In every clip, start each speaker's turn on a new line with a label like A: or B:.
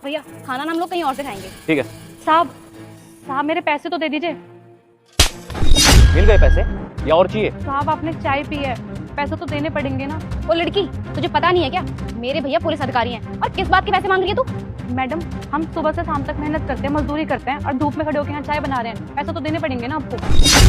A: भैया खाना ना हम लोग कहीं और से खाएंगे।
B: ठीक है।
A: साहब साहब मेरे पैसे तो दे दीजिए।
B: मिल गए पैसे या और चाहिए?
A: साहब आपने चाय पी है, पैसे तो देने पड़ेंगे ना।
C: ओ लड़की, तुझे पता नहीं है क्या मेरे भैया पुलिस अधिकारी हैं और किस बात के पैसे मांग रही है तू?
A: मैडम हम सुबह से शाम तक मेहनत करते हैं, मजदूरी करते हैं और धूप में खड़े होकर यहाँ चाय बना रहे हैं, पैसे तो देने पड़ेंगे ना आपको।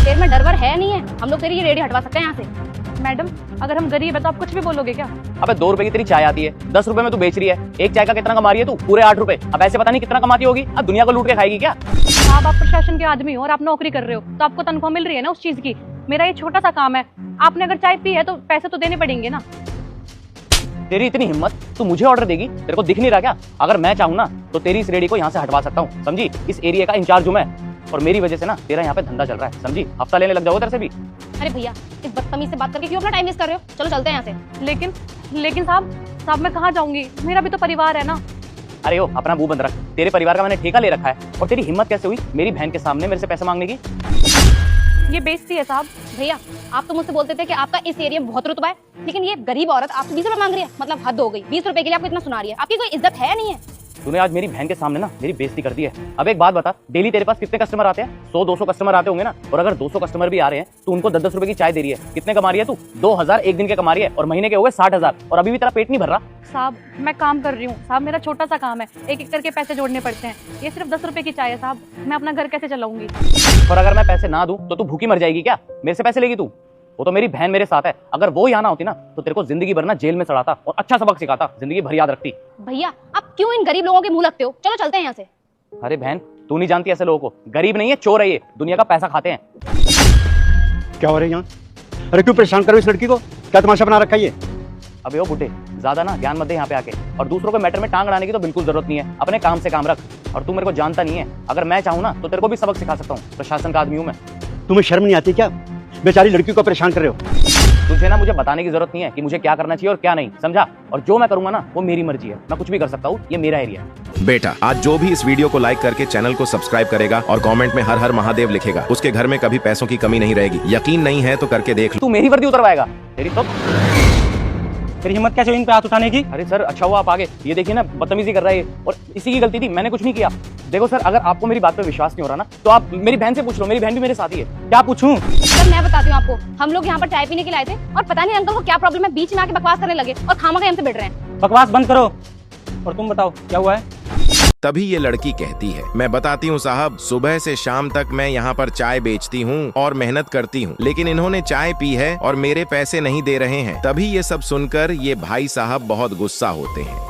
C: तेरे में डर है नहीं है? हम लोग तेरी ये रेडी हटवा सकते हैं यहाँ से।
A: मैडम अगर हम गरीब है तो आप कुछ भी बोलोगे क्या?
B: अबे 2 रुपए की तेरी चाय आती है, 10 रुपए में तू बेच रही है। एक चाय का कितना कमा रही है तू? पूरे 8 रुपए। अब ऐसे पता नहीं कितना कमाती होगी, अब दुनिया को लूट के खाएगी क्या?
A: साहब आप प्रशासन के आदमी हो और आप नौकरी कर रहे हो तो आपको तनख्वाह मिल रही है ना उस चीज की। मेरा ये छोटा सा काम है, आपने अगर चाय पी है तो पैसे तो देने पड़ेंगे ना।
B: तेरी इतनी हिम्मत, तू मुझे ऑर्डर देगी? तेरे को दिख नहीं रहा क्या? अगर मैं चाहूँ ना तो तेरी इस रेडी को यहाँ से हटवा सकता हूँ, समझी? इस एरिया का इंचार्ज हूँ मैं और मेरी वजह से ना तेरा यहाँ पे धंधा चल रहा है, समझी? हफ्ता लेने लग जाओगे तेरे से भी।
C: अरे भैया इस बदतमीज से बात करके क्यों अपना टाइम वेस्ट कर रहे हो? चलो चलते हैं यहाँ से।
A: लेकिन साहब मैं कहाँ जाऊंगी? मेरा भी तो परिवार है ना।
B: अरे ओ अपना मुंह बंद रख, तेरे परिवार का मैंने ठेका ले रखा है और तेरी हिम्मत कैसे हुई मेरी बहन के सामने मेरे से पैसे मांगने की?
A: ये बेइज्जती है साहब।
C: भैया आप तो मुझसे बोलते थे कि आपका इस एरिया में बहुत रुतबा है, लेकिन ये गरीब औरत आपसे 20 रुपए मांग रही है, मतलब हद हो गई। 20 रुपए के लिए आपको इतना सुना रही है, आपकी कोई इज्जत है नहीं है।
B: तूने आज मेरी बहन के सामने ना मेरी बेइज्जती कर दी है। अब एक बात बता, डेली तेरे पास कितने कस्टमर आते हैं? 100-200 कस्टमर आते होंगे ना, और अगर 200 कस्टमर भी आ रहे हैं तो उनको 10-10 रुपए की चाय दे रही है। कितने कमा रही है तू? 2000 एक दिन के कमा रही है और महीने के हो गए 60,000 और अभी भी तेरा पेट नहीं भर रहा।
A: साहब मैं काम कर रही हूँ साहब, मेरा छोटा सा काम है, एक एक करके पैसे जोड़ने पड़ते हैं। ये सिर्फ 10 रुपए की चाय है साहब, मैं अपना घर कैसे चलाऊंगी?
B: और अगर मैं पैसे ना दूं तो तू भूखी मर जाएगी क्या? मेरे से पैसे लेगी तू? वो तो मेरी बहन मेरे साथ है, अगर वो यहाँ ना होती ना तो तेरे को जिंदगी भर ना जेल में सड़ाता और अच्छा सबक सिखाता, जिंदगी भर याद रखती।
C: भैया आप क्यों इन गरीब लोगों के मुंह लगते हो? चलो चलते हैं यहाँ से।
B: अरे बहन तू नहीं जानती ऐसे लोगों को, गरीब नहीं है चोर है ये, दुनिया का पैसा खाते हैं।
D: क्या हो रहा है यहाँ? अरे क्यों परेशान करो इस लड़की को? क्या तमाशा बना रखा है ये?
B: अबे ओ बुड्ढे, ज्यादा ना ज्ञान मत दे यहाँ पे आके, और दूसरों के मैटर में टांग अड़ाने की तो बिल्कुल जरूरत नहीं है। अपने काम से काम रख। और तू मेरे को जानता नहीं है, अगर मैं चाहूँ ना तो तेरे को भी सबक सिखा सकता हूँ, प्रशासन का आदमी हूँ मैं।
D: तुम्हें शर्म नहीं आती क्या? बेचारी लड़की को परेशान कर रहे हो।
B: तुझे ना मुझे बताने की जरूरत नहीं है कि मुझे क्या करना चाहिए और क्या नहीं, समझा? और जो मैं करूंगा ना वो मेरी मर्जी है, मैं कुछ भी कर सकता हूँ, ये मेरा एरिया है।
E: बेटा आज जो भी इस वीडियो को लाइक करके चैनल को सब्सक्राइब करेगा और कमेंट में हर हर महादेव लिखेगा, उसके घर में कभी पैसों की कमी नहीं रहेगी। यकीन नहीं है तो करके देख लो।
B: तू मेरी वर्दी उतरवाएगा? तेरी तो
F: तेरी हिम्मत कैसे हुई इन पे हाथ उठाने की?
B: अरे सर अच्छा हुआ आप आगे, ये देखिए ना बदतमीजी कर रहा है और इसी की गलती थी, मैंने कुछ नहीं किया। देखो सर अगर आपको मेरी बात पे विश्वास नहीं हो रहा ना तो आप मेरी बहन से पूछ लो, मेरी बहन भी मेरे साथ ही है।
F: क्या पूछूं?
C: सर मैं बताती हूँ आपको, हम लोग यहाँ पर चाय पीने के लिए आए थे और पता नहीं अंकल को क्या प्रॉब्लम है, बीच में आके बकवास करने लगे और खामखा हमसे बैठ रहे हैं।
F: बकवास बंद करो और तुम बताओ क्या हुआ है?
E: तभी ये लड़की कहती है, मैं बताती हूँ साहब, सुबह से शाम तक मैं यहाँ पर चाय बेचती हूँ और मेहनत करती हूँ, लेकिन इन्होंने चाय पी है और मेरे पैसे नहीं दे रहे हैं। तभी ये सब सुनकर ये भाई साहब बहुत गुस्सा होते हैं।